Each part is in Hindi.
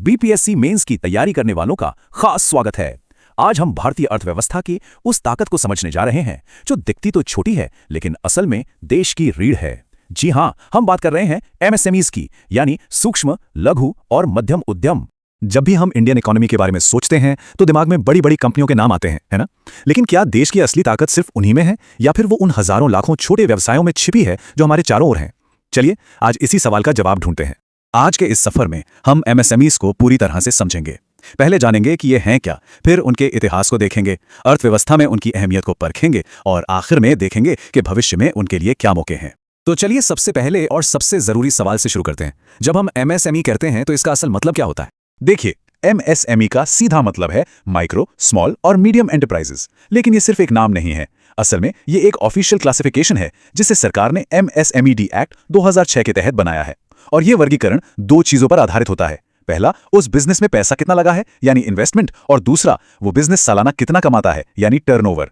बीपीएससी मेंस की तैयारी करने वालों का खास स्वागत है। आज हम भारतीय अर्थव्यवस्था की उस ताकत को समझने जा रहे हैं जो दिखती तो छोटी है लेकिन असल में देश की रीढ़ है। जी हां, हम बात कर रहे हैं एमएसएमईज की, यानी सूक्ष्म, लघु और मध्यम उद्यम। जब भी हम इंडियन इकोनॉमी के बारे में सोचते हैं तो दिमाग में बड़ी बड़ी कंपनियों के नाम आते हैं, है ना? लेकिन क्या देश की असली ताकत सिर्फ उन्हीं में है या फिर वो उन हजारों लाखों छोटे व्यवसायों में छिपी है जो हमारे चारों ओर हैं? चलिए आज इसी सवाल का जवाब ढूंढते हैं। आज के इस सफर में हम एमएसएमईज को पूरी तरह से समझेंगे। पहले जानेंगे कि ये हैं क्या, फिर उनके इतिहास को देखेंगे, अर्थव्यवस्था में उनकी अहमियत को परखेंगे और आखिर में देखेंगे कि भविष्य में उनके लिए क्या मौके हैं। तो चलिए सबसे पहले और सबसे जरूरी सवाल से शुरू करते हैं। जब हम एमएसएमई कहते हैं तो इसका असल मतलब क्या होता है? देखिए, एमएसएमई का सीधा मतलब है माइक्रो, स्मॉल और मीडियम एंटरप्राइजेस। लेकिन ये सिर्फ एक नाम नहीं है। असल में ये एक ऑफिशियल क्लासिफिकेशन है जिसे सरकार ने एमएसएमईडी एक्ट 2006 के तहत बनाया है। और ये वर्गीकरण दो चीजों पर आधारित होता है। पहला, उस बिजनेस में पैसा कितना लगा है यानी इन्वेस्टमेंट, और दूसरा, वो बिजनेस सालाना कितना कमाता है यानी टर्नओवर।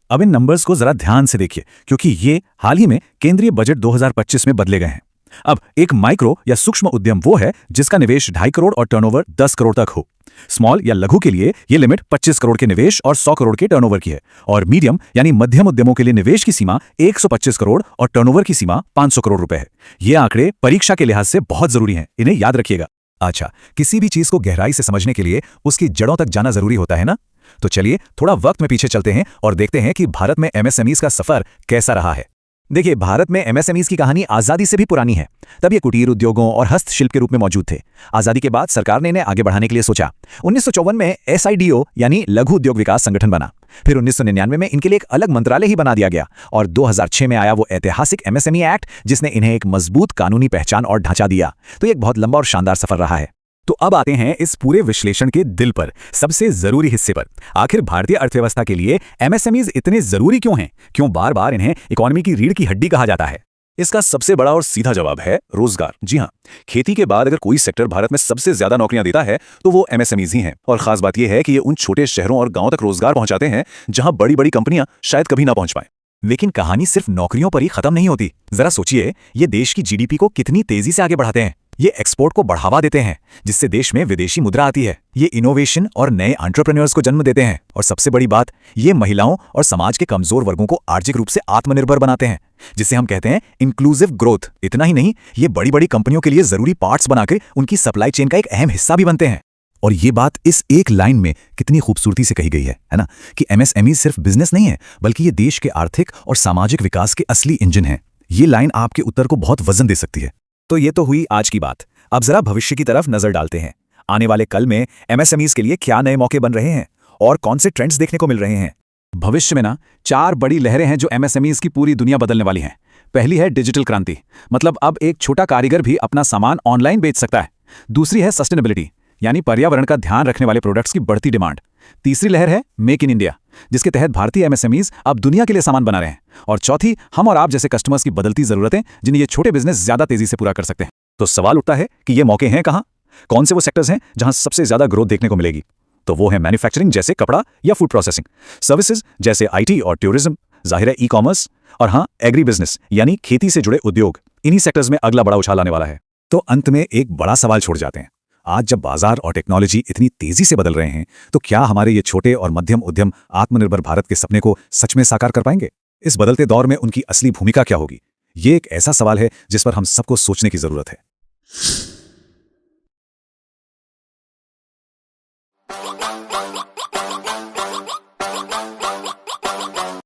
अब इन नंबर्स को जरा ध्यान से देखिए क्योंकि ये हाल ही में केंद्रीय बजट 2025 में बदले गए हैं। अब एक माइक्रो या सूक्ष्म उद्यम वो है जिसका निवेश 2.5 करोड़ और टर्नओवर 10 करोड़ तक हो। स्मॉल या लघु के लिए ये लिमिट 25 करोड़ के निवेश और 100 करोड़ के टर्नओवर की है। और मीडियम यानी मध्यम उद्यमों के लिए निवेश की सीमा 125 करोड़ और टर्नओवर की सीमा 500 करोड़ रुपए है। ये आंकड़े परीक्षा के लिहाज से बहुत जरूरी हैं, इन्हें याद रखिएगा। अच्छा, किसी भी चीज को गहराई से समझने के लिए उसकी जड़ों तक जाना जरूरी होता है ना? तो चलिए थोड़ा वक्त में पीछे चलते हैं और देखते हैं कि भारत में एमएसएमईज का सफर कैसा रहा है। देखिए, भारत में एमएसएमईज की कहानी आजादी से भी पुरानी है। तब ये कुटीर उद्योगों और हस्तशिल्प के रूप में मौजूद थे। आजादी के बाद सरकार ने इन्हें आगे बढ़ाने के लिए सोचा। 1954 में एसआईडीओ यानी लघु उद्योग विकास संगठन बना। फिर 1999 में इनके लिए एक अलग मंत्रालय ही बना दिया गया और 2006 में आया वो ऐतिहासिक एमएसएमई एक्ट जिसने इन्हें एक मजबूत कानूनी पहचान और ढांचा दिया। तो ये एक बहुत लंबा और शानदार सफर रहा है। तो अब आते हैं इस पूरे विश्लेषण के दिल पर, सबसे जरूरी हिस्से पर। आखिर भारतीय अर्थव्यवस्था के लिए एमएसएमईज इतने जरूरी क्यों हैं? क्यों बार बार इन्हें इकोनॉमी की रीढ़ की हड्डी कहा जाता है? इसका सबसे बड़ा और सीधा जवाब है रोजगार। जी हां, खेती के बाद अगर कोई सेक्टर भारत में सबसे ज्यादा नौकरियां देता है तो वो एमएसएमईज ही हैं। और खास बात यह है कि ये उन छोटे शहरों और गांवों तक रोजगार पहुंचाते हैं जहां बड़ी बड़ी कंपनियां शायद कभी ना पहुंच पाएं। लेकिन कहानी सिर्फ नौकरियों पर ही खत्म नहीं होती। जरा सोचिए, ये देश की जीडीपी को कितनी तेजी से आगे बढ़ाते हैं। ये एक्सपोर्ट को बढ़ावा देते हैं जिससे देश में विदेशी मुद्रा आती है। ये इनोवेशन और नए एंटरप्रेन्योर्स को जन्म देते हैं। और सबसे बड़ी बात, ये महिलाओं और समाज के कमजोर वर्गों को आर्थिक रूप से आत्मनिर्भर बनाते हैं, जिसे हम कहते हैं इंक्लूसिव ग्रोथ। इतना ही नहीं, ये बड़ी बड़ी कंपनियों के लिए जरूरी पार्ट्स बनाकर उनकी सप्लाई चेन का एक अहम हिस्सा भी बनते हैं। और ये बात इस एक लाइन में कितनी खूबसूरती से कही गई है ना, कि एमएसएमई सिर्फ बिजनेस नहीं है बल्कि ये देश के आर्थिक और सामाजिक विकास के असली इंजन है। ये लाइन आपके उत्तर को बहुत वजन दे सकती है। तो ये तो हुई आज की बात। अब जरा भविष्य की तरफ नजर डालते हैं। आने वाले कल में एमएसएमईज के लिए क्या नए मौके बन रहे हैं और कौन से ट्रेंड्स देखने को मिल रहे हैं? भविष्य में ना 4 बड़ी लहरें हैं जो एमएसएमईज की पूरी दुनिया बदलने वाली हैं। पहली है डिजिटल क्रांति, मतलब अब एक छोटा कारीगर भी अपना सामान ऑनलाइन बेच सकता है। दूसरी है सस्टेनेबिलिटी, यानी पर्यावरण का ध्यान रखने वाले प्रोडक्ट्स की बढ़ती डिमांड। तीसरी लहर है मेक इन इंडिया, जिसके तहत भारतीय एमएसएमईज अब दुनिया के लिए सामान बना रहे हैं। और चौथी, हम और आप जैसे कस्टमर्स की बदलती जरूरतें जिन्हें ये छोटे बिजनेस ज्यादा तेजी से पूरा कर सकते हैं। तो सवाल उठता है कि ये मौके हैं कहां? कौन से वो सेक्टर्स हैं जहां सबसे ज्यादा ग्रोथ देखने को मिलेगी? तो वो है मैन्युफैक्चरिंग जैसे कपड़ा या फूड प्रोसेसिंग, सर्विसेज जैसे आईटी और टूरिज्म, जाहिर है ई कॉमर्स, और हाँ, एग्री बिजनेस यानी खेती से जुड़े उद्योग। इन्हीं सेक्टर्स में अगला बड़ा उछाल आने वाला है। तो अंत में एक बड़ा सवाल छोड़ जाते हैं। आज जब बाजार और टेक्नोलॉजी इतनी तेजी से बदल रहे हैं तो क्या हमारे ये छोटे और मध्यम उद्यम आत्मनिर्भर भारत के सपने को सच में साकार कर पाएंगे? इस बदलते दौर में उनकी असली भूमिका क्या होगी? ये एक ऐसा सवाल है जिस पर हम सबको सोचने की जरूरत है।